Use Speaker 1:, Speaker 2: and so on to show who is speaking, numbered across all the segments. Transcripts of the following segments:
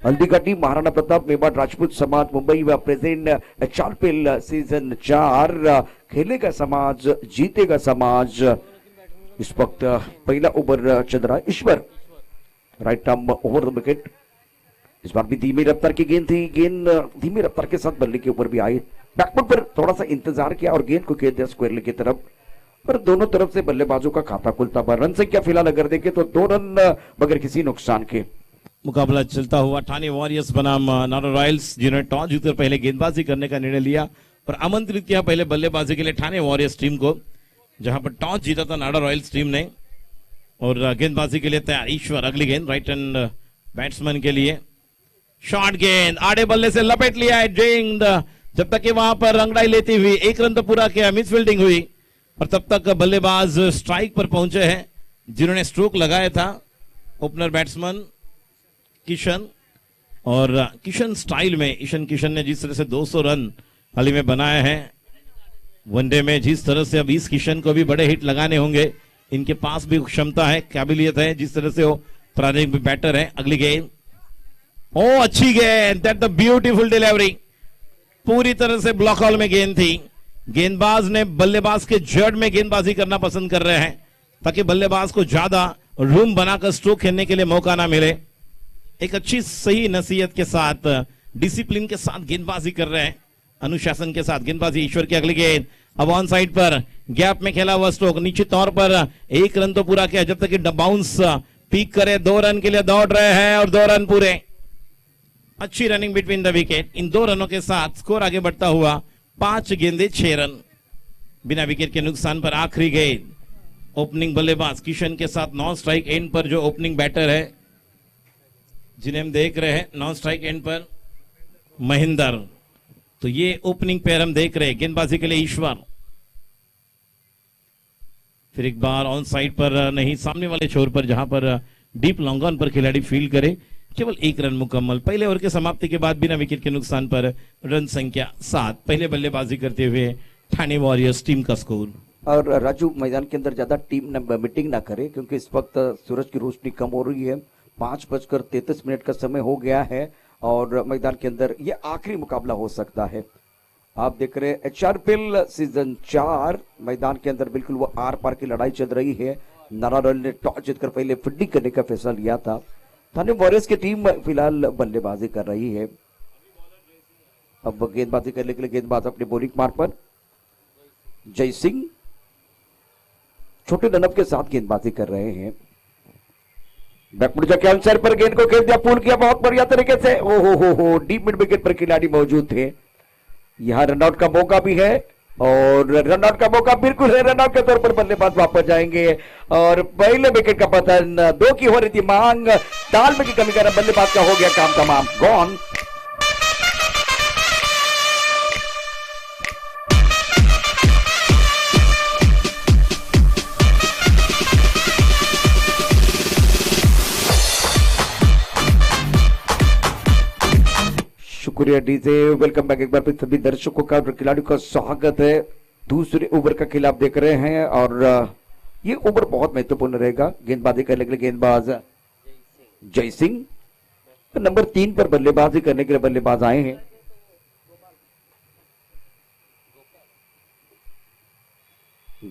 Speaker 1: हल्दी का टीम महाराणा प्रताप मेवाड़ राजपूत समाज मुंबई व प्रेजेंट HRPL सीजन 4 खेलेगा समाज जीतेगा समाज। इस वक्त पहला ओवर चल रहा है Ishwar right arm over the wicket. इस बार भी धीमी रफ्तार की गेंद थी, गेंद धीमी रफ्तार के साथ बल्ले के ऊपर भी आई, बैकफुट पर थोड़ा सा इंतजार किया और गेंद को खेल दिया स्क्वायर की तरफ, पर दोनों तरफ से बल्लेबाजों का खाता खुलता हुआ। रन संख्या फिलहाल अगर देखें तो 2 रन बगैर किसी नुकसान के।
Speaker 2: मुकाबला चलता हुआ ठाणे वॉरियर्स बनाम नाडा रॉयल्स, जिन्होंने टॉस जीतकर पहले गेंदबाजी करने का निर्णय लिया और आमंत्रित किया पहले बल्लेबाजी के लिए ठाणे वॉरियर्स टीम को, जहां पर टॉस जीता था नाडा रॉयल्स टीम ने। और गेंदबाजी के लिए तैयार ईश्वर, अगली गेंद राइट हैंड बैट्समैन के लिए, शॉर्ट गेंद आड़े बल्ले से लपेट लिया है जिंग, जब तक कि वहां पर रंगड़ाई लेती हुई 1 रन तो पूरा किया, मिस फील्डिंग हुई और तब तक बल्लेबाज स्ट्राइक पर पहुंचे हैं जिन्होंने स्ट्रोक लगाया था ओपनर बैट्समैन किशन। और किशन स्टाइल में ईशान किशन ने जिस तरह से 200 रन हाल ही में बनाए हैं वनडे में, जिस तरह से अब इस किशन को भी बड़े हिट लगाने होंगे, इनके पास भी क्षमता है, काबिलियत है, जिस तरह से वो प्रारंभिक बैटर है। अगली गेंद, ओ अच्छी गेंद, दैट द ब्यूटीफुल डिलीवरी, पूरी तरह से ब्लॉक हॉल में गेंद थी। गेंदबाज ने बल्लेबाज के जड़ में गेंदबाजी करना पसंद कर रहे हैं ताकि बल्लेबाज को ज्यादा रूम बनाकर स्ट्रोक खेलने के लिए मौका ना मिले। एक अच्छी सही नसीहत के साथ, डिसिप्लिन के साथ गेंदबाजी कर रहे हैं, अनुशासन के साथ गेंदबाजी। ईश्वर की अगली गेंद, अब ऑन साइड पर गैप में खेला हुआ स्ट्रोक, निश्चित तौर पर 1 रन तो पूरा किया, जब तक कि बाउंस पीक करे 2 रन के लिए दौड़ रहे हैं और 2 रन पूरे। अच्छी रनिंग बिटवीन द विकेट, इन 2 रनों के साथ स्कोर आगे बढ़ता हुआ 5 गेंदे 6 रन बिना विकेट के नुकसान पर। आखिरी गेंद, ओपनिंग बल्लेबाज किशन के साथ नॉन स्ट्राइक एंड पर जो ओपनिंग बैटर है जिन्हें हम देख रहे हैं नॉन स्ट्राइक एंड पर महेंद्र, तो ये ओपनिंग पेयर हम देख रहे हैं। गेंदबाजी के लिए ईश्वर, फिर एक बार ऑन साइड पर नहीं, सामने वाले छोर पर जहां पर डीप लॉन्ग ऑन पर खिलाड़ी फील्ड करे, केवल 1 रन मुकम्मल। पहले ओवर के समाप्ति के बाद बिना विकेट के नुकसान पर रन संख्या 7। पहले बल्लेबाजी करते हुए ठाणे वॉरियर्स टीम का स्कोर।
Speaker 1: और राजू, मैदान के अंदर ज्यादा टीम मीटिंग ना करे क्योंकि इस वक्त सूरज की रोशनी कम हो रही है, 5:33 का समय हो गया है और मैदान के अंदर ये आखिरी मुकाबला हो सकता है। आप देख रहे हैं HRPL सीजन 4, मैदान के अंदर बिल्कुल वो आर पार की लड़ाई चल रही है। नाडा रॉयल ने टॉस जीतकर पहले फील्डिंग करने का फैसला लिया था। ठाणे वॉरियर्स की टीम फिलहाल बल्लेबाजी कर रही है। अब गेंदबाजी करने के लिए गेंदबाज अपने बॉलिंग मार्ग पर, जय सिंह छोटे रनअप के साथ गेंदबाजी कर रहे हैं। बैकफुट के आंसर पर गेंद को खेल दिया, पुल किया बहुत बढ़िया तरीके से, हो डीप मिड विकेट पर खिलाड़ी मौजूद थे। यहां रनआउट का मौका भी है और रनआउट का मौका बिल्कुल है, रनआउट के तौर पर बल्लेबाज वापस जाएंगे और पहले विकेट का पतन। 2 की हो रही थी मांग, तालमेल की कमी कारण बल्लेबाज का हो गया काम तमाम, गॉन। शुक्रिया डीजे, वेलकम बैक एक बार फिर सभी दर्शकों का और खिलाड़ियों का स्वागत है। दूसरे ओवर का खेल आप देख रहे हैं और ये ओवर बहुत महत्वपूर्ण रहेगा। गेंदबाजी करने के लिए गेंदबाज जय सिंह, नंबर 3 पर बल्लेबाजी करने के लिए बल्लेबाज आए हैं।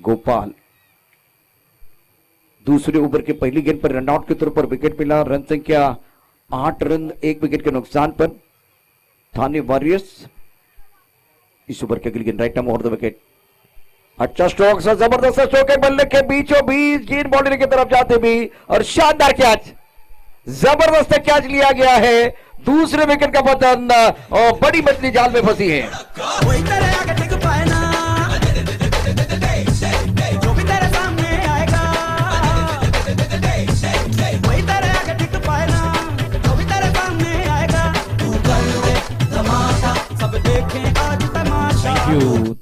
Speaker 1: गोपाल दूसरे ओवर के पहली गेंद पर रनआउट के तौर पर विकेट मिला। रन संख्या 8 रन 1 विकेट के नुकसान पर ठाणे वॉरियर्स। इस ओवर के अगली गेंद right arm over the wicket, अच्छा स्ट्रोक, जबरदस्त स्ट्रोक है, बल्ले के बीचों बीच गेंद बाउंड्री की तरफ जाते भी और शानदार कैच, जबरदस्त कैच लिया गया है। दूसरे विकेट का पतन और बड़ी मछली जाल में फंसी है।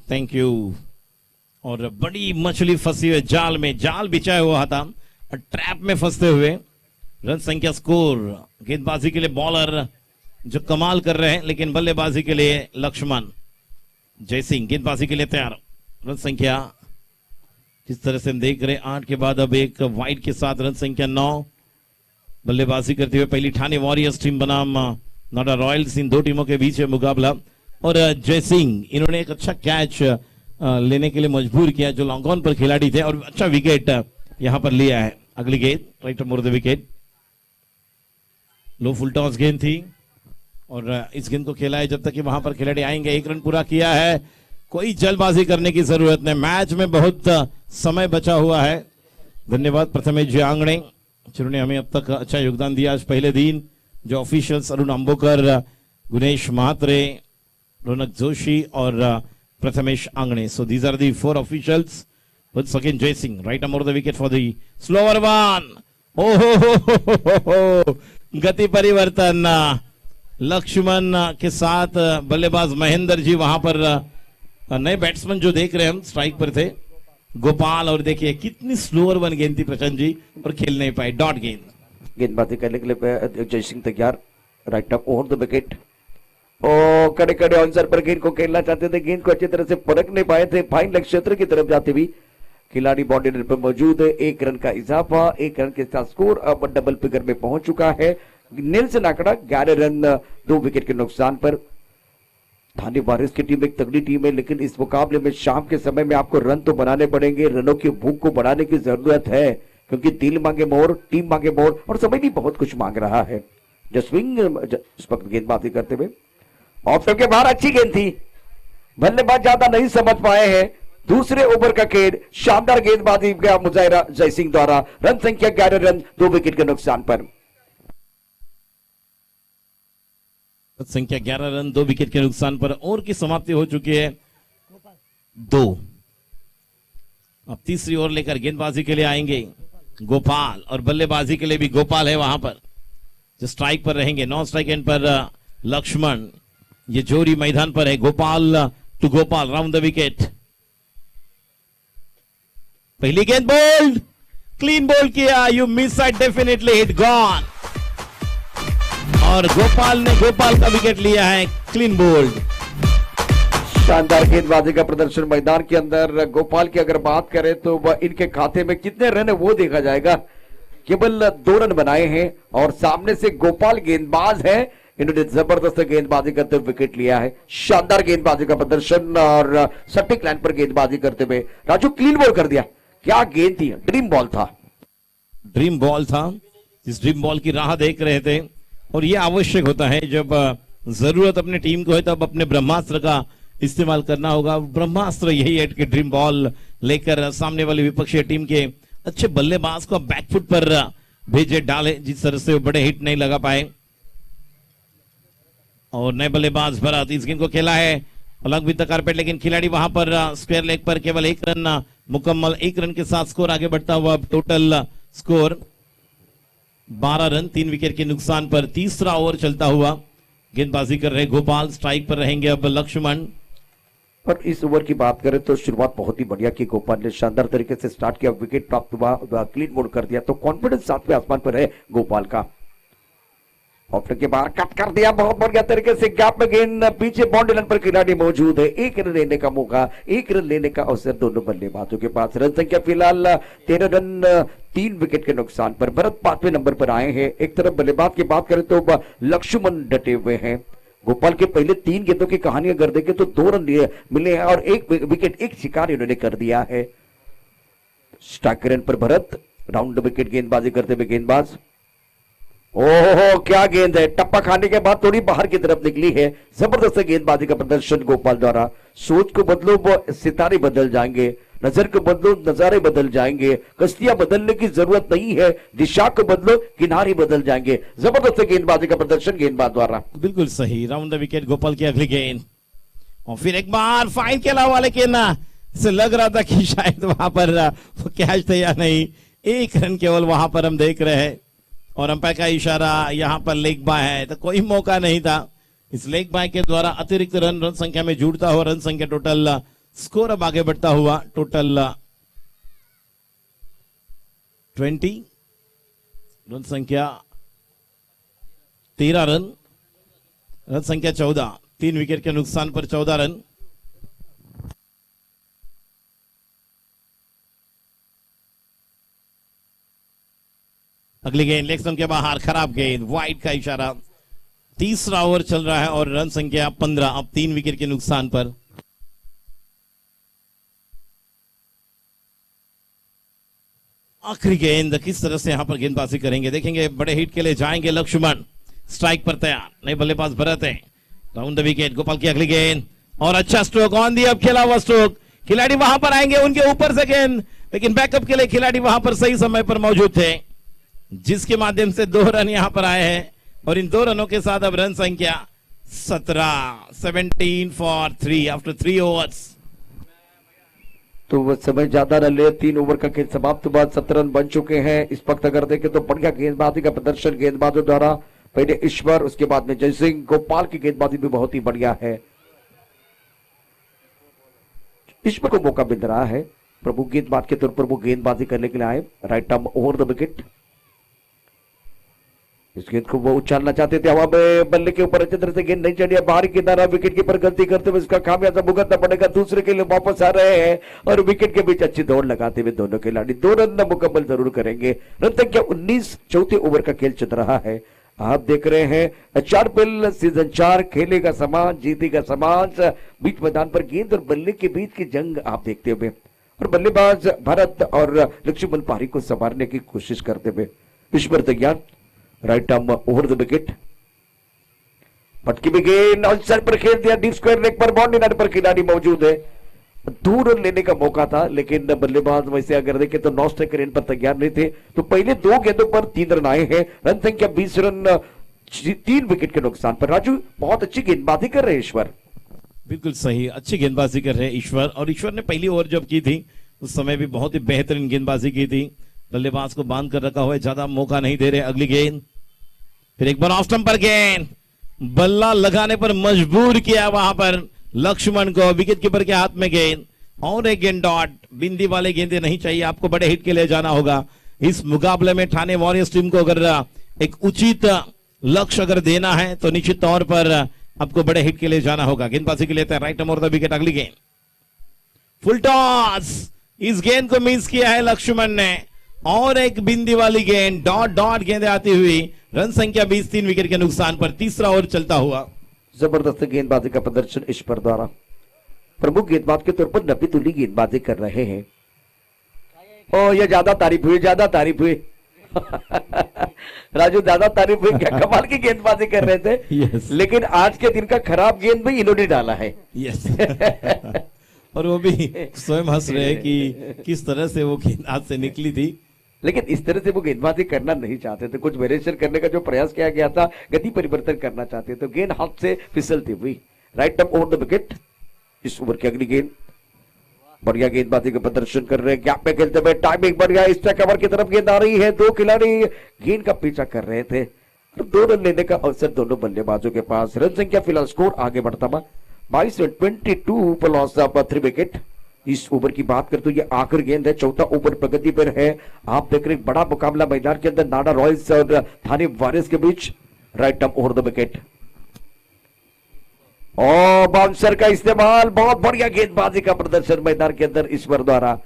Speaker 2: Thank you. और बड़ी मछली फंसी हुई जाल में, जाल बिछाया हुआ था, ट्रैप में फंसते हुए। रन संख्या स्कोर, गेंदबाजी के लिए बॉलर जो कमाल कर रहे हैं, लेकिन बल्लेबाजी के लिए लक्ष्मण जय सिंह गेंदबाजी के लिए तैयार। रन संख्या जिस तरह से हम देख रहे हैं 8 के बाद अब एक वाइड के साथ रन संख्या 9। बल्लेबाजी करते हुए पहली ठाणे वॉरियर्स टीम बनाम नोएडा रॉयल्स, इन दो टीमों के बीच है मुकाबला। और जय सिंह, इन्होंने एक अच्छा कैच लेने के लिए मजबूर किया जो लॉन्ग ऑन पर खिलाड़ी थे, और अच्छा विकेट यहां पर लिया है। अगली गेंद right more the wicket, low full toss गेंद थी और इस गेंद को खेला है जब तक कि वहां पर खिलाड़ी आएंगे। 1 रन पूरा किया है, कोई जल्दबाजी करने की जरूरत नहीं, मैच में बहुत समय बचा हुआ है। धन्यवाद प्रथमेश जी आंगणे जिन्होंने हमें अब तक अच्छा योगदान दिया आज पहले दिन। जो ऑफिशियल्स अरुण अंबोकर, गुनेश महात्रे, रौनक जोशी और Prathamesh Angane. So these are the 4 officials. Once again Jay Singh right over the wicket for the slower one. हो गति परिवर्तन, लक्ष्मण के साथ बल्लेबाज महेंद्र जी वहां पर नए बैट्समैन जो देख रहे हैं हम स्ट्राइक पर थे, गोपाल, और देखिए कितनी स्लोअर वन गेंद थी प्रचंड जी, और खेल नहीं पाए, डॉट गेंद।
Speaker 1: गेंदबाजी करने के लिए जय सिंह तैयार, right up over the wicket. ओ कड़े कड़े आंसर पर गेंद को खेलना चाहते थे, गेंद को अच्छी तरह से परख नहीं पाए थे, फाइन लेग क्षेत्र की तरफ जाते हुए खिलाड़ी बाउंड्री लाइन पर मौजूद है। 1 रन का इजाफा, 1 रन के साथ स्कोर अब डबल फिगर में पहुंच चुका है। नीलसन आंकड़ा 11 रन 2 विकेट के नुकसान पर। थाने वारिस की टीम एक तगड़ी टीम है, लेकिन इस मुकाबले में शाम के समय में आपको रन तो बनाने पड़ेंगे, रनों की भूख को बढ़ाने की जरूरत है, क्योंकि दिल मांगे मोर, टीम मांगे मोर, और समय भी बहुत कुछ मांग रहा है। जसविंग इस वक्त गेंदबाजी करते हुए ऑफ के बाहर अच्छी गेंद थी, बल्लेबाज ज्यादा नहीं समझ पाए हैं। दूसरे ओवर का खेल, शानदार गेंदबाजी का मुजाहिरा जय सिंह द्वारा। रन संख्या 11 रन 2 विकेट के नुकसान पर।
Speaker 2: संख्या 11 रन 2 विकेट के नुकसान पर ओवर की समाप्ति हो चुकी है 2। अब तीसरी ओवर लेकर गेंदबाजी के लिए आएंगे गोपाल, और बल्लेबाजी के लिए भी गोपाल है वहां पर, जो स्ट्राइक पर रहेंगे। नॉन स्ट्राइक एंड पर लक्ष्मण, ये जोड़ी मैदान पर है। Gopal to Gopal, round the wicket. पहली गेंद बोल्ड, क्लीन बॉल किया, you miss it, definitely hit, gone. और गोपाल ने गोपाल का विकेट लिया है, क्लीन बोल्ड।
Speaker 1: शानदार गेंदबाजी का प्रदर्शन मैदान के अंदर। गोपाल की अगर बात करें तो वह इनके खाते में कितने रन है वो देखा जाएगा। केवल 2 रन बनाए हैं और सामने से गोपाल गेंदबाज है, इन्होंने जबरदस्त गेंदबाजी करते हुए विकेट लिया है। शानदार गेंदबाजी का प्रदर्शन और सटीक लाइन पर गेंदबाजी करते हुए राजू क्लीन बॉल कर दिया। क्या गेंद थी, ड्रीम बॉल था,
Speaker 2: ड्रीम बॉल था। इस ड्रीम बॉल की राह देख रहे थे, और यह आवश्यक होता है जब जरूरत अपने टीम को है तब अपने ब्रह्मास्त्र का इस्तेमाल करना होगा। ब्रह्मास्त्र यही है कि ड्रीम बॉल लेकर सामने वाली विपक्षी टीम के अच्छे बल्लेबाज को बैकफुट पर भेजे डाले, जिस तरह से वो बड़े हिट नहीं लगा पाए। और नए बल्लेबाज भरत, इस गेंद को खेला है अलग विद द कारपेट, लेकिन खिलाड़ी वहां पर स्क्वायर लेग पर केवल 1 रन मुकम्मल। 1 रन के साथ स्कोर आगे बढ़ता हुआ, टोटल स्कोर 12 रन 3 विकेट के नुकसान पर। तीसरा ओवर चलता हुआ, गेंदबाजी कर रहे गोपाल, स्ट्राइक पर रहेंगे अब लक्ष्मण।
Speaker 1: और इस ओवर की बात करें तो शुरुआत बहुत ही बढ़िया की, गोपाल ने शानदार तरीके से स्टार्ट किया, विकेट प्राप्त हुआ, क्लीन बोल्ड कर दिया, तो कॉन्फिडेंस 7वें आसमान पर है गोपाल का। ऑप्शन के बाहर कट कर दिया बहुत बढ़िया तरीके से, गैप में गेंद, पीछे बाउंड्री लाइन पर खिलाड़ी मौजूद है। 1 रन लेने का मौका, 1 रन लेने का अवसर दोनों बल्लेबाजों के पास। रन संख्या फिलहाल 13 रन 3 विकेट के नुकसान पर। भरत 5वें नंबर पर आए हैं। एक तरफ बल्लेबाज की बात करें तो लक्ष्मण डटे हुए हैं। गोपाल के पहले 3 गेंदों की कहानी अगर देखें तो 2 रन मिले हैं और 1 विकेट, 1 शिकार इन्होंने कर दिया है। स्ट्राइक रन पर भरत, राउंड विकेट गेंदबाजी करते हुए गेंदबाज। ओहो क्या गेंद है, टप्पा खाने के बाद थोड़ी बाहर की तरफ निकली है। जबरदस्त गेंदबाजी का प्रदर्शन गोपाल द्वारा। सोच को बदलो वो सितारे बदल जाएंगे, नजर को बदलो नजारे बदल जाएंगे, कश्तियां बदलने की जरूरत नहीं है, दिशा को बदलो किनारे बदल जाएंगे। जबरदस्त गेंदबाजी का प्रदर्शन गेंदबाज द्वारा।
Speaker 2: बिल्कुल सही, राउंड द विकेट गोपाल की अगली गेंद। और फिर एक बार फाइन के अलावा, लेकिन इसे लग रहा था कि शायद वहां पर वो कैच थे या नहीं। 1 रन केवल वहां पर हम देख रहे हैं, और अंपायर का इशारा यहां पर लेग बाय है, तो कोई मौका नहीं था। इस लेग बाय के द्वारा अतिरिक्त रन संख्या में जुड़ता हुआ, रन संख्या टोटल स्कोर अब आगे बढ़ता हुआ, टोटल 20, रन संख्या 13 रन, रन संख्या 14, 3 विकेट के नुकसान पर 14 रन। अगली गेंद लेग स्टंप के बाहर, खराब गेंद, वाइड का इशारा। तीसरा ओवर चल रहा है और रन संख्या 15, अब 3 विकेट के नुकसान पर। आखिरी गेंद किस तरह से यहां पर गेंदबाजी करेंगे देखेंगे। बड़े हिट के लिए जाएंगे लक्ष्मण, स्ट्राइक पर तैयार, नए बल्लेबाज भरत है, राउंड द विकेट। गोपाल की अगली गेंद और अच्छा स्ट्रोक ऑन दी, अब खेला हुआ स्ट्रोक, खिलाड़ी वहां पर आएंगे उनके ऊपर से गेंद, लेकिन बैकअप के लिए खिलाड़ी वहां पर सही समय पर मौजूद थे, जिसके माध्यम से 2 रन यहां पर आए हैं और इन 2 रनों के साथ अब रन संख्या 17 फॉर 3 आफ्टर 3 ओवर्स।
Speaker 1: तो वो समय ज्यादा न ले, 3 ओवर का खेल समाप्त बाद 17 रन बन चुके हैं। इस वक्त अगर देखें तो बढ़िया गेंदबाजी का प्रदर्शन गेंदबाजों द्वारा, पहले ईश्वर, उसके बाद में जय सिंह। गोपाल की गेंदबाजी भी बहुत ही बढ़िया है। ईश्वर को मौका मिल रहा है, प्रभु गेंदबाज के तौर पर वो गेंदबाजी करने के लिए आए, right arm over the wicket. इस गेंद को वो उछालना चाहते थे, हवा में बल्ले के ऊपर अच्छी तरह से गेंद नहीं चढ़ी, बाहरी किनारा, विकेट कीपर गलती करते हुए इसका खामियाजा भुगतना पड़ेगा। दूसरे के लिए वापस आ रहे हैं और विकेट के बीच अच्छी दौड़ लगाते हुए दोनों खिलाड़ी 2 रन मुकम्मल जरूर करेंगे। रन संख्या 19, चौथे ओवर का खेल चल रहा है। आप देख रहे हैं चारपिल सीजन 4 खेलेगा समाज, जीतेगा समाज। बीच मैदान पर गेंद और बल्ले के बीच की जंग आप देखते हुए और बल्लेबाज भरत और लक्ष्मण पारी को संवारने की कोशिश करते हुए। ईश्वर तैयार, right arm over the wicket, पटकी भी गेंद और सर पर खेल दिया, डीप स्क्वायर लेग पर, बाउंड्री लाइन पर खिलाड़ी मौजूद है। 2 रन लेने का मौका था, लेकिन बल्लेबाज वैसे अगर देखें तो नॉन स्ट्राइकर एंड पर तैयार नहीं थे, तो पहले 2 गेंदों पर 3 रन आए हैं। रन संख्या 20 रन, 3 विकेट के नुकसान पर। राजू, बहुत अच्छी गेंदबाजी कर रहे हैं ईश्वर।
Speaker 2: बिल्कुल सही, अच्छी गेंदबाजी कर रहे हैं ईश्वर, और ईश्वर ने पहली ओवर जब की थी उस समय भी बहुत ही बेहतरीन गेंदबाजी की थी। बल्लेबाज को बांध कर रखा हुआ है, ज्यादा मौका नहीं दे रहे। अगली गेंद, फिर एक बार ऑफ स्टंप पर गेंद, बल्ला लगाने पर मजबूर किया वहां पर लक्ष्मण को, विकेट कीपर के हाथ में गेंद, और एक गेंद डॉट। बिंदी वाले गेंदे नहीं चाहिए, आपको बड़े हिट के लिए जाना होगा। इस मुकाबले में ठाणे वॉरियर्स टीम को अगर एक उचित लक्ष्य अगर देना है तो निश्चित तौर पर आपको बड़े हिट के लिए जाना होगा। गेंदबाजी के लिए right arm over the wicket. अगली गेंद, फुल टॉस, इस गेंद को मिस किया है लक्ष्मण ने, और एक बिंदी वाली गेंद, डॉट डॉट गेंदें आती हुई। रन संख्या 20, 3 विकेट के नुकसान पर। तीसरा ओवर चलता हुआ।
Speaker 1: जबरदस्त गेंदबाजी का प्रदर्शन ईश्वर द्वारा, प्रमुख गेंदबाज के तौर पर नबी तुली गेंदबाजी कर रहे हैं। ओ, ये ज्यादा तारीफ हुई, ज्यादा तारीफ हुई। राजू, ज्यादा तारीफ हुई, क्या कमाल की गेंदबाजी कर रहे थे।
Speaker 2: yes.
Speaker 1: लेकिन आज के दिन का खराब गेंद भी इन्होंने डाला है।
Speaker 2: yes. और वो भी स्वयं हंस रहे हैं कि किस तरह से वो गेंद हाथ से निकली थी।
Speaker 1: लेकिन इस तरह से वो गेंदबाजी करना नहीं चाहते थे, कुछ वेरिएशन करने का जो प्रयास किया गया था, गति परिवर्तन करना चाहते थे, गेंद हाथ से फिसलती हुई। Right arm over the wicket. इस ओवर की अगली गेंद, बढ़िया गेंदबाजी का प्रदर्शन कर रहे हैं, गैप में खेलते हुए, टाइमिंग बढ़िया, इस कवर की तरफ गेंद आ रही है। 2 खिलाड़ी गेंद का पीछा कर रहे थे, तो 2 रन लेने का अवसर दोनों बल्लेबाजों के पास। रन संख्या फिलहाल स्कोर आगे बढ़ता हुआ 22 रन, 22 पर लॉस ऑफ 3 विकेट। इस ओवर की बात करते तो ये आखिरी गेंद है, चौथा ओवर प्रगति पर है। आप देख रहे हैं बड़ा मुकाबला मैदान के अंदर नाडा रॉयल्स और ठाणे वॉरियर्स के बीच। Right arm over the wicket, और बाउंसर का इस्तेमाल, बहुत बढ़िया गेंदबाजी का प्रदर्शन मैदान के अंदर ईश्वर द्वारा।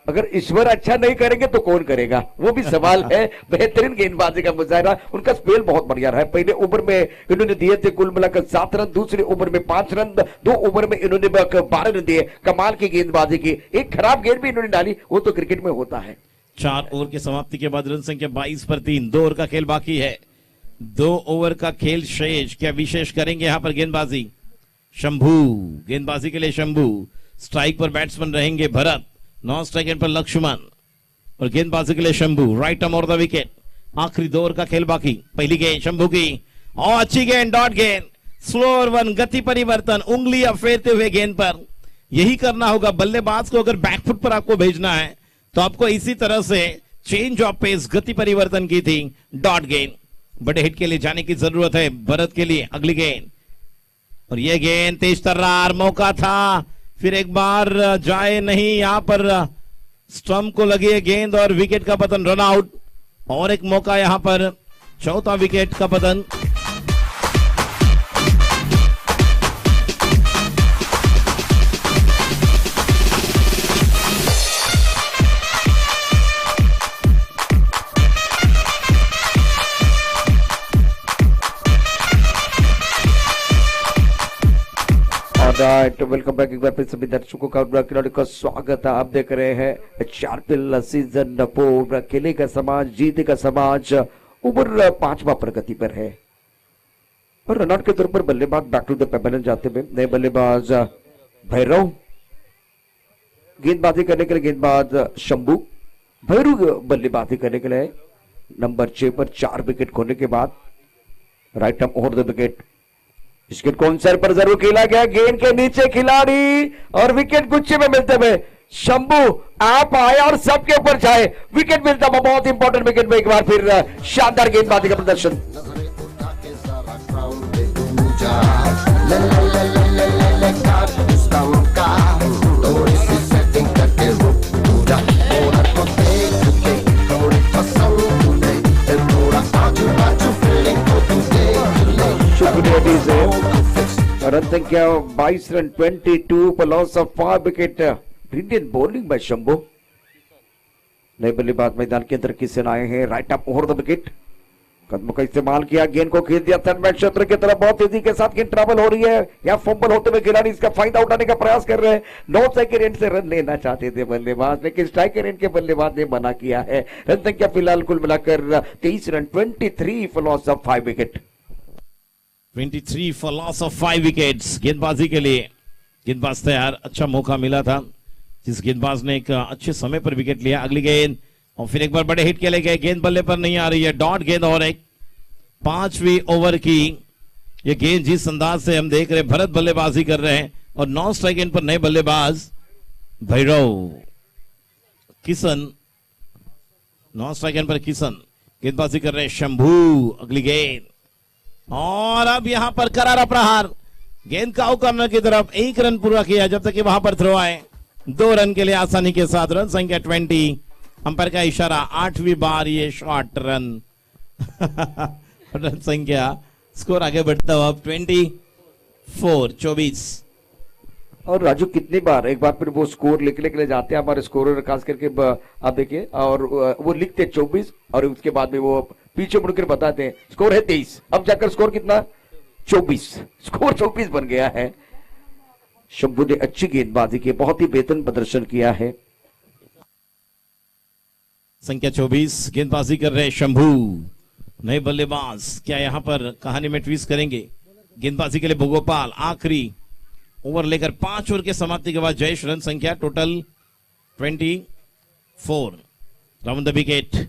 Speaker 1: अगर ईश्वर अच्छा नहीं करेंगे तो कौन करेगा, वो भी सवाल है। बेहतरीन गेंदबाजी का मुजाहरा, उनका स्पेल बहुत बढ़िया रहा है। पहले ओवर में इन्होंने दिए थे कुल मिलाकर 7 रन, दूसरे ओवर में 5 रन, 2 ओवर में इन्होंने 12 रन दिए। कमाल की गेंदबाजी की, एक खराब गेंद भी इन्होंने डाली, वो तो क्रिकेट में होता है।
Speaker 2: 4 ओवर की समाप्ति के बाद रन संख्या 22 पर 3, 2 ओवर का खेल बाकी है, 2 ओवर का खेल शेष। क्या विशेष करेंगे यहां पर गेंदबाजी? शंभू, गेंदबाजी के लिए शंभू, स्ट्राइक पर बैट्समैन रहेंगे भरत, नॉन स्ट्राइक एंड पर लक्ष्मण, और गेंदबाजी के लिए Shambhu. Right arm over the wicket. आखिरी 2 ओवर का खेल बाकी। पहली गेंद शंभू की, और अच्छी गेंद, डॉट गेंद, स्लोअर वन, गति परिवर्तन, उंगलियां फेरते हुए गेंद पर। यही करना होगा बल्लेबाज को, अगर बैकफुट पर आपको भेजना है तो आपको इसी तरह से चेंज ऑफ पेस, गति परिवर्तन की थी, डॉट गेंद। बड़े हिट के लिए जाने की जरूरत है भरत के लिए। अगली गेंद, और यह गेंद तेज तर्रार, मौका था, फिर एक बार जाए नहीं, यहां पर स्टंप को लगी है गेंद और विकेट का पतन, रन आउट। और एक मौका यहां पर, चौथा विकेट का पतन।
Speaker 1: राइट, वेलकम बैक एक बार फिर सभी दर्शकों का और खिलाड़ियों का स्वागत है। आप देख रहे हैं चारपिल सीजन 4। खेले का समाज जीते का समाज उम्र 5वां प्रगति पर है और रनआउट के तौर पर बल्लेबाज बैक टू द पेवेलियन जाते हुए नए बल्लेबाज भैरव, गेंदबाजी करने के लिए गेंदबाज शंभू। भैरव बल्लेबाजी करने के लिए नंबर 6 पर 4 विकेट खोने के बाद right arm over the wicket. इस विकेट को सर पर जरूर खेला गया, गेंद के नीचे खिलाड़ी और विकेट गुच्छे में मिलते हुए शंभू आप आए और सबके ऊपर जाए, विकेट मिलता हुआ बहुत इंपॉर्टेंट विकेट में एक बार फिर शानदार गेंदबाजी का प्रदर्शन। रन संख्या 22 रन 22 पर loss of 5 wicket. Brilliant bowling bye Shambhu. नए बल्लेबाज मैदान के अंदर किशन आए हैं, right up over the wicket. कदमों का इस्तेमाल किया, गेंद को खींच दिया थर्ड क्षेत्र की तरफ, बहुत तेजी के साथ गेंद ट्रैवल हो रही है। यहाँ फंबल होते हुए खिलाड़ी इसका फायदा उठाने का प्रयास कर रहे हैं। नॉर्थ साइड के रेंज से रन लेना चाहते थे बल्लेबाज, लेकिन स्ट्राइक के रेंज के बल्लेबाज ने मना किया है। रन संख्या फिलहाल कुल मिलाकर 23 run 23 for loss of 5 wicket.
Speaker 2: 23 for loss of 5 wickets. गेंदबाजी के लिए गेंदबाज तैयार, अच्छा मौका मिला था जिस गेंदबाज ने एक अच्छे समय पर विकेट लिया। अगली गेंद और फिर एक बार बड़े हिट के लिए गए, गेंद बल्ले पर नहीं आ रही है, डॉट गेंद और एक 5वीं ओवर की ये गेंद जिस अंदाज से हम देख रहे हैं भरत बल्लेबाजी कर रहे हैं और नॉन स्ट्राइक गेंद पर नए बल्लेबाज भैरव, किशन नॉन स्ट्राइक गेंद पर किशन गेंदबाजी कर रहे हैं शंभू। अगली गेंद और अब यहां पर करारा प्रहार, गेंद का कॉर्नर की तरफ, 1 रन पूरा किया जब तक कि वहां पर थ्रो आए। 2 रन के लिए आसानी के साथ, रन संख्या 20। अंपायर का इशारा, 8वीं बार ये शॉट रन। रन संख्या स्कोर आगे बढ़ता हुआ 24।
Speaker 1: और राजू कितनी बार एक बार फिर वो स्कोर लिखने के लिए जाते हैं हमारे स्कोरर, खास करके आप देखिए, और वो लिखते 24 और उसके बाद में वो पीछे मुड़कर बताते हैं स्कोर है 23, अब जाकर स्कोर कितना 24, स्कोर 24 बन गया है। शंभू ने अच्छी गेंदबाजी की, बहुत ही बेहतरीन प्रदर्शन किया है।
Speaker 2: संख्या 24 गेंदबाजी कर रहे शंभू। नए बल्लेबाज क्या यहां पर कहानी में ट्विस्ट करेंगे? गेंदबाजी के लिए भोगोपाल, आखिरी ओवर लेकर 5 ओवर के समाप्ति के बाद जयेश, रन संख्या टोटल 24, राउंड द विकेट।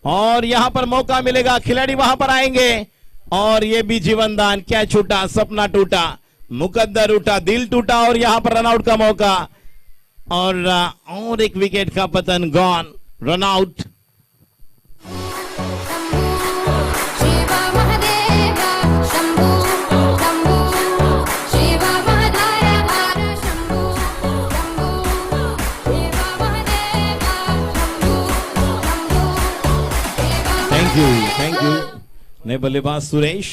Speaker 2: और यहां पर मौका मिलेगा, खिलाड़ी वहां पर आएंगे और ये भी जीवनदान। क्या छूटा, सपना टूटा, मुकद्दर उठा, दिल टूटा और यहां पर रनआउट का मौका और एक विकेट का पतन, गॉन, रनआउट। Thank you. नए बल्लेबाज सुरेश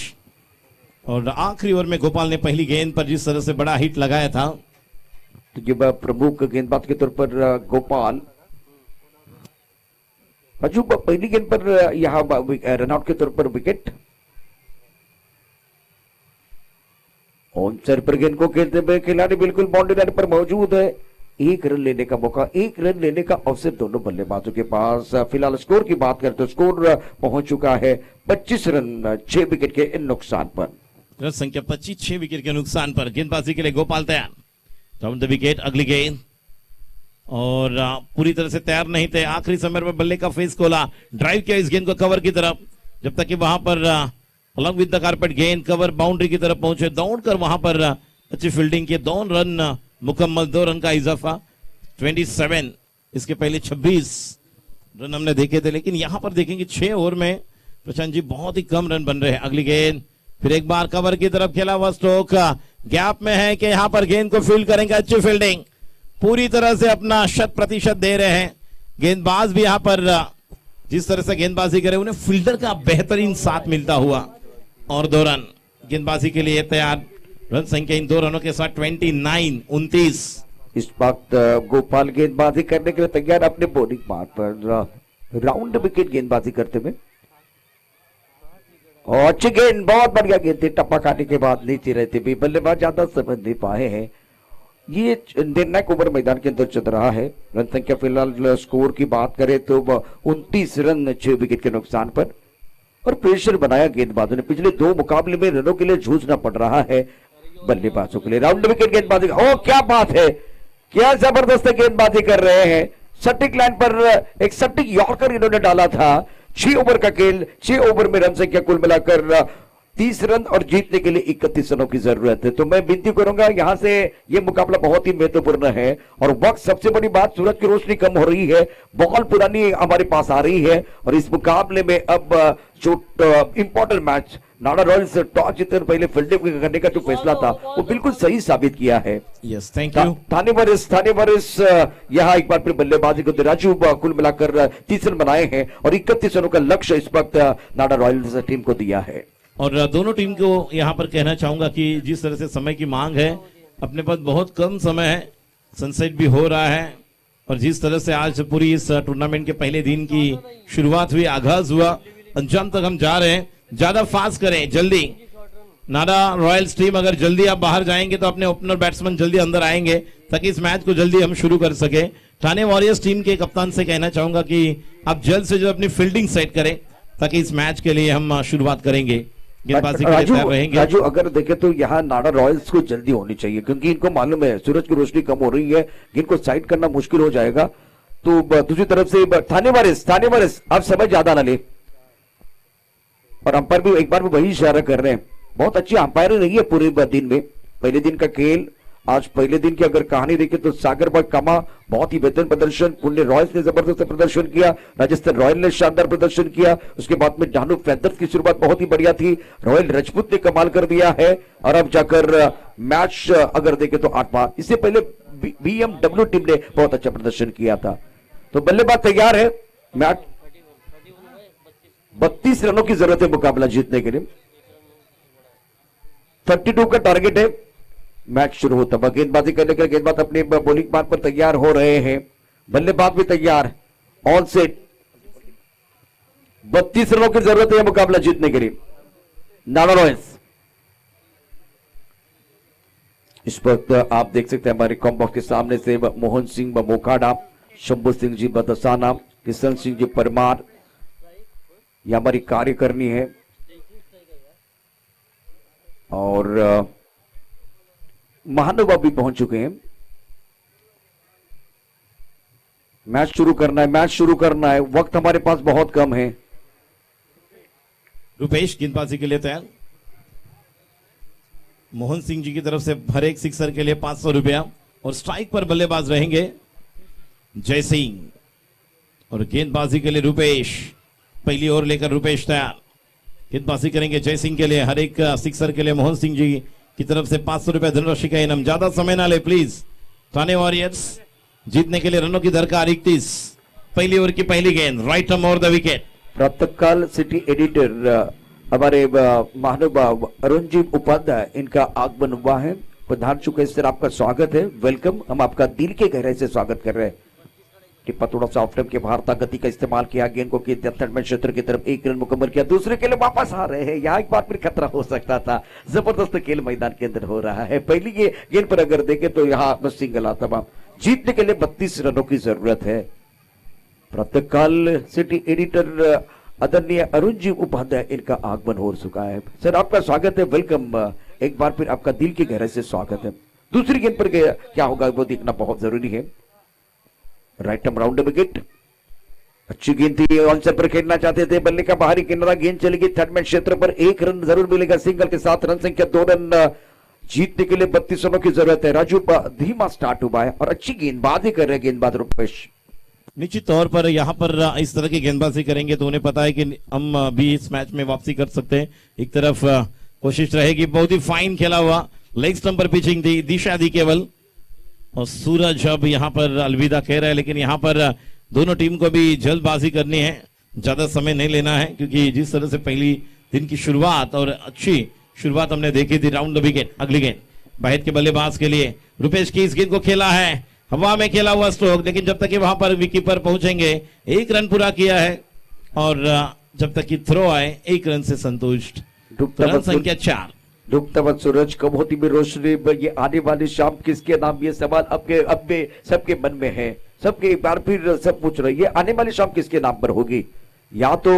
Speaker 2: और आखिरी ओवर में गोपाल ने पहली गेंद पर जिस तरह से बड़ा हिट लगाया था,
Speaker 1: तो ये प्रमुख गेंदबाज के तौर पर गोपाल अजू पहली गेंद पर यहां रनआउट के तौर पर विकेट। ऑन सर पर गेंद को खेलते हुए खिलाड़ी बिल्कुल बाउंड्री लाइन पर मौजूद है। 1 रन लेने का मौका, 1 रन लेने का अवसर दोनों बल्लेबाजों के पास। फिलहाल स्कोर की बात करते तो स्कोर पहुंच चुका है 25 रन 6 विकेट के नुकसान पर।
Speaker 2: रन संख्या 25, 6 विकेट के नुकसान पर। गेंदबाजी के लिए गोपाल तैयार, राउंड द विकेट। अगली गेंद और पूरी तरह से तैयार नहीं थे, आखिरी समय में बल्ले का फेस खोला, ड्राइव किया इस गेंद को कवर की तरफ, जब तक कि वहां पर अलॉन्ग विद द कारपेट गेंद कवर बाउंड्री की तरफ पहुंचे, दौड़कर वहां पर अच्छी फील्डिंग की, 2 रन मुकम्मल, 2 रन का इजाफा, 27। इसके पहले 26 रन हमने देखे थे, लेकिन यहां पर देखेंगे 6 ओवर में प्रशांत जी बहुत ही कम रन बन रहे हैं। अगली गेंद फिर एक बार कवर की तरफ खेला हुआ स्ट्रोक, गैप में है कि यहां पर गेंद को फील्ड करेंगे, अच्छी फील्डिंग, पूरी तरह से अपना 100% दे रहे हैं गेंदबाज भी। यहां पर जिस तरह से गेंदबाजी करे उन्हें फील्डर का बेहतरीन साथ मिलता हुआ और 2 रन गेंदबाजी के लिए तैयार। रन संख्या इन 2 रनों के साथ 29।
Speaker 1: इस वक्त गोपाल गेंदबाजी करने के लिए तैयार अपने बॉलिंग मार्क पर, राउंड विकेट गेंदबाजी करते हुए। और अच्छी गेंद, बहुत बढ़िया गेंद थी, टप्पा खाने के बाद नीचे रहते भी बल्लेबाज ज्यादा समझ नहीं पाए हैं। ये निर्णायक ओवर मैदान के अंदर चल रहा है। रन संख्या फिलहाल स्कोर की बात करें तो 29 रन 6 विकेट के नुकसान पर, और प्रेशर बनाया गेंदबाजों ने। पिछले 2 मुकाबले में रनों के लिए जूझना पड़ रहा है बल्लेबाजों के लिए। राउंड विकेट गेंदबाजी, ओ क्या बात है, क्या जबरदस्त गेंदबाजी कर रहे हैं। सटीक लाइन पर एक सटीक यॉर्कर इन्होंने डाला था। 6 ओवर का खेल, 6 ओवर में रन संख्या कुल मिलाकर 30 रन और जीतने के लिए 31 रनों की जरूरत है। तो मैं विनती करूंगा, यहां से यह मुकाबला बहुत ही महत्वपूर्ण है। और वक्त, सबसे बड़ी बात, सूरज की रोशनी कम हो रही है, बॉल पुरानी हमारे पास आ रही है, और इस मुकाबले में अब जो इंपॉर्टेंट मैच नाडा रॉयल्स टॉस जीतकर पहले फील्डिंग करने का जो फैसला था वो बिल्कुल सही साबित किया है।
Speaker 2: Yes, thank you.
Speaker 1: थाने वरिस यहाँ एक बार फिर बल्लेबाजी को राजू कुल मिलाकर 30 रन बनाए हैं, और 31 रनों का लक्ष्य इस वक्त नाडा रॉयल्स टीम को दिया है।
Speaker 2: और दोनों टीम को यहां पर कहना चाहूंगा कि जिस तरह से समय की मांग है, अपने पास बहुत कम समय है, सनसेट भी हो रहा है, और जिस तरह से आज पूरी इस टूर्नामेंट के पहले दिन की शुरुआत हुई, आगाज हुआ, अंजाम तक हम जा रहे हैं। ज्यादा फास्ट करें, जल्दी। नाडा रॉयल्स टीम अगर जल्दी आप बाहर जाएंगे तो अपने ओपनर बैट्समैन जल्दी अंदर आएंगे, ताकि इस मैच को जल्दी हम शुरू कर सके। ठाणे वॉरियर्स टीम के कप्तान से कहना चाहूंगा कि आप जल्द से जल्द अपनी फील्डिंग सेट करें, ताकि इस मैच के लिए हम शुरुआत करेंगे, गेंदबाजी के लिए तैयार रहेंगे।
Speaker 1: राजू, अगर देखें तो यहाँ नाडा रॉयल्स को जल्दी होनी चाहिए, क्योंकि इनको मालूम है सूरज की रोशनी कम हो रही है, इनको साइड करना मुश्किल हो जाएगा। तो दूसरी तरफ से थाने वारिस आप समय ज्यादा ना ले, और अंपायर भी एक बार भी वही इशारा कर रहे हैं। बहुत अच्छी अंपायर रही है पूरे दिन में। पहले दिन का खेल, आज पहले दिन की अगर कहानी देखें तो सागर भाई कमा बहुत ही बेहतरीन प्रदर्शन, पुणे रॉयल्स ने जबरदस्त प्रदर्शन किया, राजस्थान रॉयल ने शानदार प्रदर्शन किया, उसके बाद में डानू पैंथर्स की शुरुआत बहुत ही बढ़िया थी, रॉयल राजपूत ने कमाल कर दिया है, और अब जाकर मैच अगर देखें तो 8वां, इससे पहले बीएमडब्ल्यू टीम ने बहुत अच्छा प्रदर्शन किया था। तो बल्लेबाज तैयार है, मैच 32 रनों की जरूरत है मुकाबला जीतने के लिए, 32 का टारगेट है। मैच शुरू होता है, गेंदबाजी करने के लिए गेंदबाज अपने बॉलिंग मार्ग पर तैयार हो रहे हैं, बल्लेबाज भी तैयार, ऑन सेट। 32 रनों की जरूरत है मुकाबला जीतने के लिए नाडा रॉयल्स। इस वक्त आप देख सकते हैं हमारे कॉम बॉक्स के सामने से मोहन सिंह मोकाडा, शंभू सिंह जी बदसाना, किशन सिंह जी परमार, यह हमारी कार्यकर्णी है, और महानुभाव भी पहुंच चुके हैं। मैच शुरू करना है, वक्त हमारे पास बहुत कम है।
Speaker 2: रुपेश गेंदबाजी के लिए तैयार। मोहन सिंह जी की तरफ से हर एक सिक्सर के लिए 500 रुपया, और स्ट्राइक पर बल्लेबाज रहेंगे जय सिंह, और गेंदबाजी के लिए रुपेश। पहली ओवर लेकर रुपेश तैयार, गेंदबाजी करेंगे जय सिंह के लिए। हर एक सिक्सर के लिए मोहन सिंह जी की तरफ से 500 रुपया धनराशि का इनाम। ज्यादा समय ना ले प्लीज। ठाणे वॉरियर्स जीतने के लिए रनों की दरकार 31। पहली ओवर की पहली गेंद, right arm over the wicket.
Speaker 1: प्रातःकाल सिटी एडिटर हमारे महानुभाव अरुण जी उपाध्याय, इनका आगमन हुआ है, पधार चुके हैं। सर आपका स्वागत है, वेलकम। हम आपका दिल के गहराई से स्वागत कर रहे हैं। टिप्पा थोड़ा सा ऑफ टाइम के बाहर था, गति का इस्तेमाल किया, गेंद को थर्ड क्षेत्र की तरफ 1 रन मुकम्मल किया, दूसरे के लिए वापस आ रहे हैं। यहाँ एक बार फिर खतरा हो सकता था, जबरदस्त खेल मैदान के अंदर हो रहा है। पहली ये गेंद पर अगर देखें तो यहाँ बस सिंगल आता था। जीतने के लिए 32 रनों की जरूरत है। प्रातःकाल सिटी एडिटर आदरणीय अरुण जी उपाध्याय, इनका आगमन हो चुका है। सर आपका स्वागत है, वेलकम। एक बार फिर आपका दिल की गहराई से स्वागत है। दूसरी गेंद पर क्या होगा वो देखना बहुत जरूरी है। राइट आर्म राउंड विकेट, अच्छी गेंद थी, ऑनसर पर खेलना चाहते थे, बल्ले का बाहरी किनारा, गेंद चलेगी थर्ड मैन क्षेत्र पर, 1 रन जरूर मिलेगा सिंगल के साथ, रन संख्या 2 रन। जीतने के लिए 32 रनों की जरूरत है। राजू धीमा स्टार्ट हुआ है, और अच्छी गेंदबाजी कर रहे हैं गेंदबाज रुपेश।
Speaker 2: निश्चित तौर पर यहाँ पर इस तरह की गेंदबाजी करेंगे तो उन्हें पता है कि हम भी इस मैच में वापसी कर सकते हैं। एक तरफ कोशिश रहेगी, बहुत ही फाइन खेला हुआ, लेग स्टंप पर पिचिंग थी, दिशा दी केवल, और सूरज अब यहाँ पर अलविदा कह रहा है। लेकिन यहाँ पर दोनों टीम को भी जल्दबाजी करनी है, ज्यादा समय नहीं लेना है, क्योंकि जिस तरह से पहली दिन की शुरुआत और अच्छी शुरुआत हमने देखी थी। राउंड द विकेट, अगली गेंद बाहर के बल्लेबाज के लिए रुपेश की इस गेंद को खेला है, हवा में खेला हुआ स्ट्रोक, लेकिन जब तक कि वहां पर विकेट पर पहुंचेंगे, 1 रन पूरा किया है, और जब तक कि थ्रो आए 1 रन से संतुष्ट।
Speaker 1: डूबता
Speaker 2: रन
Speaker 1: हुआ
Speaker 2: संख्या 4।
Speaker 1: डूबता हुआ सूरज, कब होती भी रोशनी, ये आने वाली शाम किसके नाम, ये सवाल अब सबके मन में है। सबके एक बार फिर सब पूछ रहे, ये आने वाली शाम किसके नाम पर होगी? या तो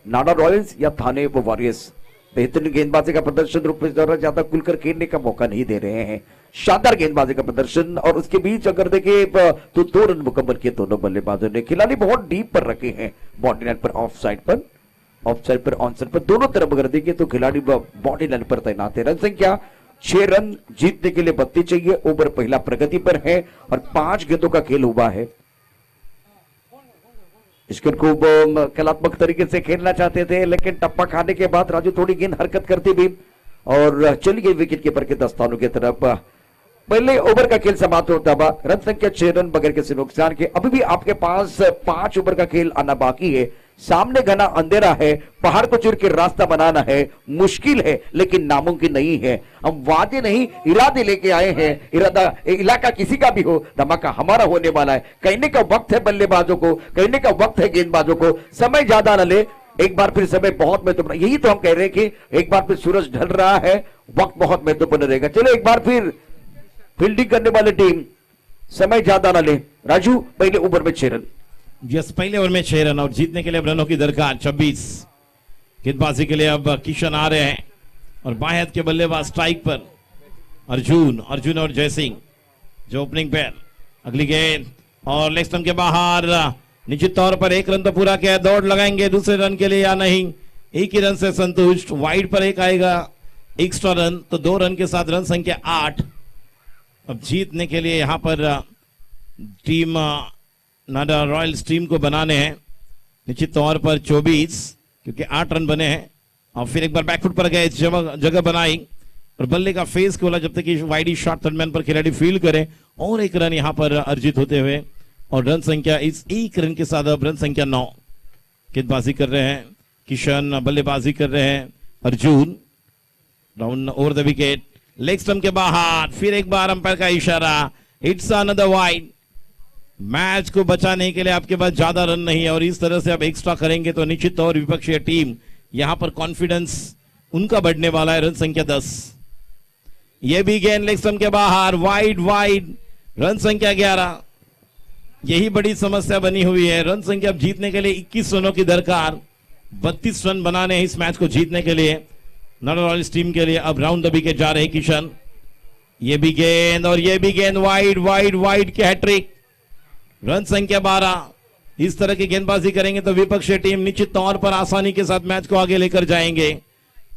Speaker 1: नाडा रॉयल्स या थाने वॉरियर्स। बेहतरीन गेंदबाजी का प्रदर्शन, रूपेश द्वारा ज्यादा खुलकर खेलने का मौका नहीं दे रहे हैं। शानदार गेंदबाजी का प्रदर्शन, और उसके बीच अगर देखें तो 2 रन मुकम्मल किए दोनों बल्लेबाजों ने। खिलाड़ी बहुत डीप पर रखे हैं, बॉडी लाइन पर, ऑफ साइड पर ऑन साइड पर, दोनों तरफ अगर देखें तो खिलाड़ी बॉडी लाइन पर तैनात है। रन संख्या 6 रन, जीतने के लिए 32 चाहिए। ओवर पहला प्रगति पर है और 5 गेंदों का खेल हुआ है। इसको खूब कलात्मक तरीके से खेलना चाहते थे, लेकिन टप्पा खाने के बाद राजू थोड़ी गेंद हरकत करती भी और चली गई विकेट कीपर के दस्तानों की तरफ। पहले ओवर का खेल समाप्त होता हुआ, रन संख्या 6 रन बगैर किसी नुकसान के। अभी भी आपके पास 5 ओवर का खेल आना बाकी है। सामने घना अंधेरा है, पहाड़ को चीर के रास्ता बनाना है, मुश्किल है लेकिन नामुमकिन नहीं है। हम वादे नहीं इरादे लेके आए हैं। इलाका किसी का भी हो, धमाका हमारा होने वाला है। कहने का वक्त है बल्लेबाजों को, कहने का वक्त है गेंदबाजों को, समय ज्यादा न ले। एक बार फिर समय बहुत महत्वपूर्ण, यही तो हम कह रहे हैं कि एक बार फिर सूरज ढल रहा है, वक्त बहुत महत्वपूर्ण रहेगा। चलो एक बार फिर फील्डिंग करने वाली टीम, समय ज्यादा न ले। राजू पहले ओवर में 6 रन।
Speaker 2: यस, पहले ओवर में 6 रन और जीतने के लिए अब रनों की दरकार 26। गेंदबाजी के लिए अब किशन आ रहे हैं और बाएं हाथ के बल्लेबाज स्ट्राइक पर अर्जुन और जयसिंह जो ओपनिंग पैर। अगली गेंद और लेग स्टंप के बाहर, निश्चित तौर पर 1 रन तो पूरा किया। दौड़ लगाएंगे दूसरे रन के लिए या नहीं? 1 ही रन से संतुष्ट। वाइड पर 1 आएगा एक्स्ट्रा रन, तो 2 रन के साथ रन संख्या 8। अब जीतने के लिए यहां पर टीम नाडा रॉयल्स टीम को बनाने हैं निश्चित तौर पर 24, क्योंकि 8 रन बने हैं। और फिर एक बार बैकफुट पर गए, जगह बनाई और बल्ले का फेस खोला जब तक कि वाइड शॉट थर्ड मैन पर खिलाड़ी फील्ड करे। और 1 रन यहां पर अर्जित होते हुए और रन संख्या इस 1 रन के साथ अब रन संख्या 9। गेंदबाजी कर रहे हैं किशन, बल्लेबाजी कर रहे हैं Arjun. Down over the wicket, leg stump के बाहर, फिर एक बार अंपायर का इशारा, इट्स अनदर वाइड। मैच को बचाने के लिए आपके पास ज्यादा रन नहीं है और इस तरह से आप एक्स्ट्रा करेंगे तो निश्चित तौर विपक्षीय टीम यहां पर कॉन्फिडेंस उनका बढ़ने वाला है। रन संख्या 10। यह भी गेंद लेग स्टंप के बाहर, वाइड, रन संख्या 11। यही बड़ी समस्या बनी हुई है। रन संख्या अब जीतने के लिए 21 रनों की दरकार, 32 रन बनाने हैं इस मैच को जीतने के लिए नाडा रॉयल्स टीम के लिए। अब राउंड द विकेट जा रहे किशन। ये भी गेंद और ये भी गेंद, वाइड की हैट्रिक। रन संख्या 12। इस तरह की गेंदबाजी करेंगे तो विपक्षी टीम निश्चित तौर पर आसानी के साथ मैच को आगे लेकर जाएंगे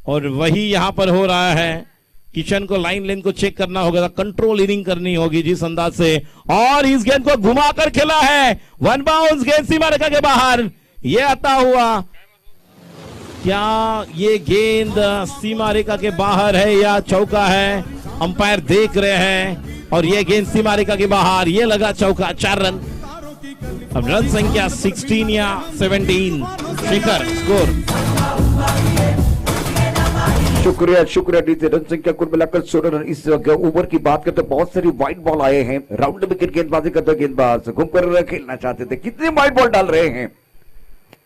Speaker 2: और वही यहां पर हो रहा है। किशन को लाइन लेन को चेक करना होगा, कंट्रोल इनिंग करनी होगी जिस अंदाज से, और इस गेंद को घुमाकर खेला है। 1 बाउंस, गेंद सीमा रेखा के बाहर। यह आता हुआ, क्या ये गेंद सीमा रेखा के बाहर है या चौका है? अंपायर देख रहे हैं और ये गेंद सीमा रेखा के बाहर, ये लगा चौका। 4 रन। अब रन संख्या 16 या 17। शिखर स्कोर।
Speaker 1: शुक्रिया डीजे। रन संख्या कुल मिलाकर 16 रन। इस ओवर की बात करते बहुत सारी वाइड बॉल आए हैं। राउंड विकेट गेंदबाजी करते गेंदबाज घूमकर खेलना चाहते थे। कितने वाइड बॉल डाल रहे हैं?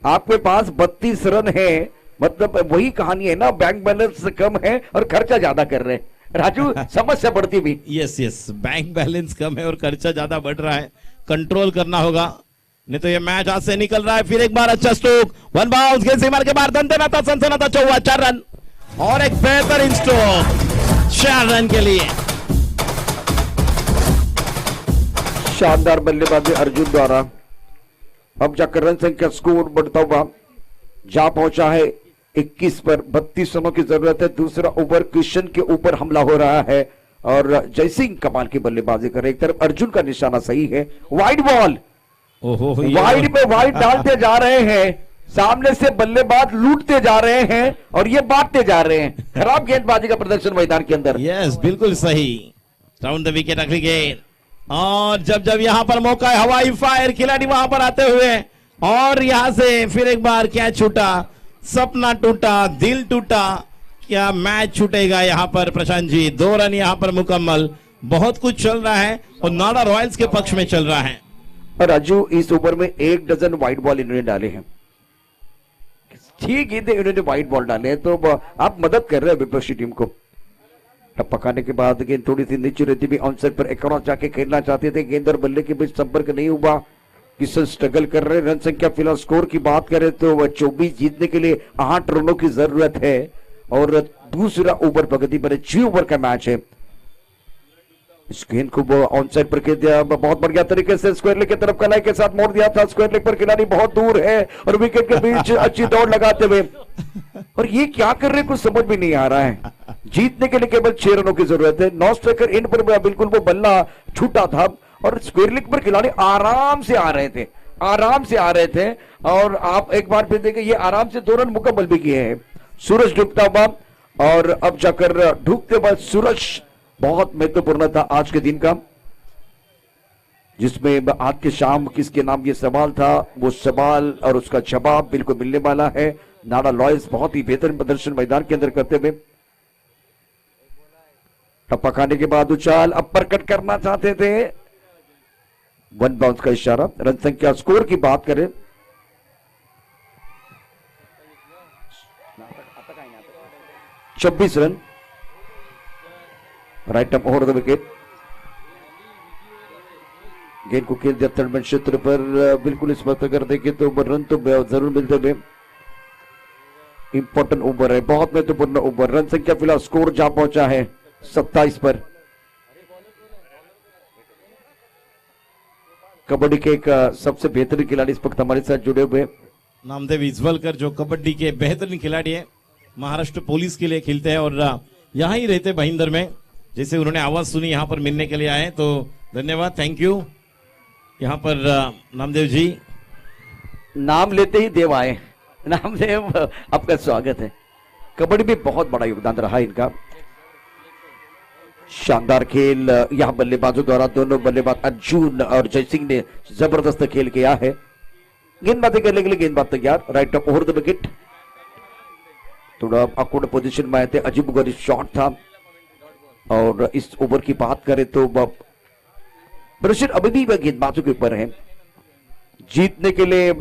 Speaker 1: आपके पास 32 रन है, मतलब वही कहानी है ना, बैंक बैलेंस कम है और खर्चा ज्यादा कर रहे हैं। राजू समस्या बढ़ती भी।
Speaker 2: यस, बैंक बैलेंस कम है और खर्चा ज्यादा बढ़ रहा है। कंट्रोल करना होगा, नहीं तो ये मैच हाथ से निकल रहा है। फिर एक बार अच्छा स्ट्रोक, 1 बाउंस, गेंद सीमा के बाहर, दंतेनाता सनसनाता चौका। 4 रन और एक बेहतरीन स्ट्रोक 4 रन के लिए।
Speaker 1: शानदार बल्लेबाजी अर्जुन द्वारा। अब जाकर रन संख्या स्कोर बढ़ता हुआ जा पहुंचा है 21 पर। 32 रनों की जरूरत है। दूसरा ओवर किशन के ऊपर हमला हो रहा है और जयसिंह कमाल की बल्लेबाजी कर रहे। एक तरफ अर्जुन का निशाना सही है, वाइड बॉल, वाइड में वाइड डालते जा रहे हैं। सामने से बल्लेबाज लूटते जा रहे हैं और ये बांटते जा रहे हैं। खराब गेंदबाजी का प्रदर्शन मैदान के अंदर।
Speaker 2: यस, बिल्कुल सही। राउंड द विकेट अगली गेंद, और जब यहां पर मौका है, हवाई फायर, खिलाड़ी वहां पर आते हुए और यहां से फिर एक बार कैच छूटा। सपना टूटा, दिल टूटा, क्या मैच छूटेगा यहां पर प्रशांत जी? 2 रन यहां पर मुकम्मल। बहुत कुछ चल रहा है और नाडा रॉयल्स के पक्ष में चल रहा है।
Speaker 1: राजू इस ओवर में 1 डजन वाइड बॉल इन्होंने डाले हैं। 6 गेंदे इन्होंने वाइड बॉल डाले हैं, तो आप मदद कर रहे हैं विपक्षी टीम को। टप्पा खाने के बाद गेंद थोड़ी सी नीचे रहती भी ऑन साइड पर एक जाके खेलना चाहते थे, गेंद और बल्ले के बीच संपर्क नहीं हुआ, किशन स्ट्रगल कर रहे हैं। रन संख्या फिलहाल स्कोर की बात करें तो 24 जीतने के लिए 8 रनों की जरूरत है और दूसरा ओवर प्रगति पर 6 ओवर का मैच है। इस गेंद को ऑन साइड पर खेल दिया, बहुत बढ़िया तरीके से स्क्वायर लेग की तरफ कलाई के साथ मोड़ दिया था। स्क्वायर लेग पर खिलाड़ी बहुत दूर है और विकेट के बीच अच्छी दौड़ लगाते हुए, और ये क्या कर रहे कुछ समझ भी नहीं आ रहा है। जीतने के लिए केवल 6 रनों की जरूरत है। 9 स्ट्राइकर एंड पर बिल्कुल वो बल्ला छूटा था और स्क्वायर लेग पर खिलाड़ी आराम से आ रहे थे और आप एक बार फिर देखें ये आराम से 2 रन मुकम्मल भी किए हैं। सूरज डूबता हुआ और अब जाकर डूबते बाद सूरज बहुत महत्वपूर्ण था आज के दिन का, जिसमें आज के शाम किसके नाम ये सवाल था, वो सवाल और उसका जवाब बिल्कुल मिलने वाला है। नाडा लॉयल्स बहुत ही बेहतरीन प्रदर्शन मैदान के अंदर करते हुए, टप्पा खाने के बाद उछाल अपर कट करना चाहते थे, 1 बाउंस का इशारा। रन संख्या स्कोर की बात करें 26 run, right up over the wicket. गेंद को खेल दिया थर्ड मैन क्षेत्र पर, बिल्कुल इस वक्त अगर देखें तो रन तो जरूर मिलते हुए। इंपॉर्टेंट ओवर है, बहुत महत्वपूर्ण ओवर। रन संख्या फिलहाल स्कोर जहां पहुंचा है 27 पर। कबड्डी के एक सबसे बेहतरीन खिलाड़ी इस वक्त हमारे साथ जुड़े हुए,
Speaker 2: नामदेव इजवलकर, जो कबड्डी के बेहतरीन खिलाड़ी है, महाराष्ट्र पुलिस के लिए खेलते हैं और यहाँ ही रहते भाईंदर में। जैसे उन्होंने आवाज सुनी यहाँ पर मिलने के लिए आए, तो धन्यवाद, थैंक यू। यहाँ पर नामदेव जी,
Speaker 1: नाम लेते ही देव आए। नामदेव आपका स्वागत है। कबड्डी में बहुत बड़ा योगदान रहा इनका, शानदार खेल यहाँ बल्लेबाजों द्वारा। दोनों बल्लेबाज अर्जुन और जय सिंह ने जबरदस्त खेल किया है। गेंदबाजी करने के लिए गेंदबाज तैयार, right up over the wicket. थोड़ा अकॉर्ड पोजीशन में आए थे, अजीब गरीब शॉट था और इस ओवर की बात करें तो प्रदर्शन अभी भी गेंदबाजों के ऊपर है। जीतने के लिए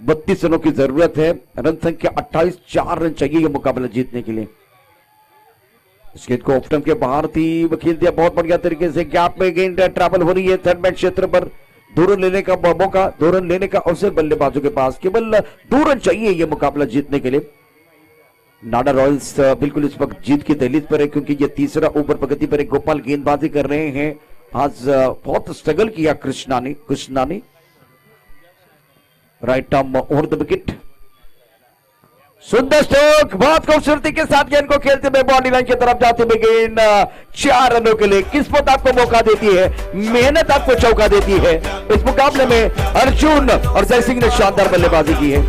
Speaker 1: 32 रनों की जरूरत है। रन संख्या 28, 4 रन चाहिए ये मुकाबला जीतने के लिए। इस गेंद को ऑफ स्टंप के बाहर थी, वो खेल दिया बहुत बढ़िया तरीके से। गैप में गेंद ट्रैवल हो रही है थर्ड मैन क्षेत्र पर। 2 रन लेने का मौका, 2 रन लेने का अवसर बल्लेबाजों के पास। केवल 2 रन चाहिए ये मुकाबला जीतने के लिए। नाडा रॉयल्स बिल्कुल इस वक्त जीत की दहलीज पर है, क्योंकि ये तीसरा ओवर प्रगति पर एक गोपाल गेंदबाजी कर रहे हैं। आज बहुत स्ट्रगल किया कृष्णा ने। Right arm over the wicket, सुंदर स्ट्रोक, बहुत खूबसूरती के साथ गेंद को खेलते हुए बॉडी लाइन की तरफ जाते हुए गेंद 4 रनों के लिए। किस्मत आपको मौका देती है, मेहनत आपको चौका देती है। इस मुकाबले में अर्जुन और जय सिंह ने शानदार बल्लेबाजी की है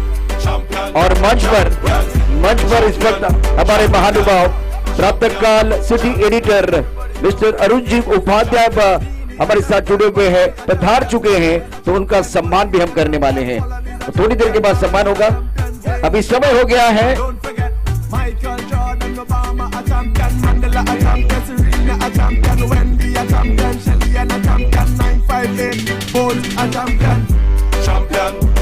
Speaker 1: और मंच पर इस वक्त हमारे महानुभाव प्रातःकाल city editor mister Arun ji Upadhyay हमारे साथ जुड़े हुए हैं, पधार चुके हैं, तो उनका सम्मान भी हम करने वाले हैं। तो थोड़ी देर के बाद सम्मान होगा। अभी समय हो गया है
Speaker 3: champion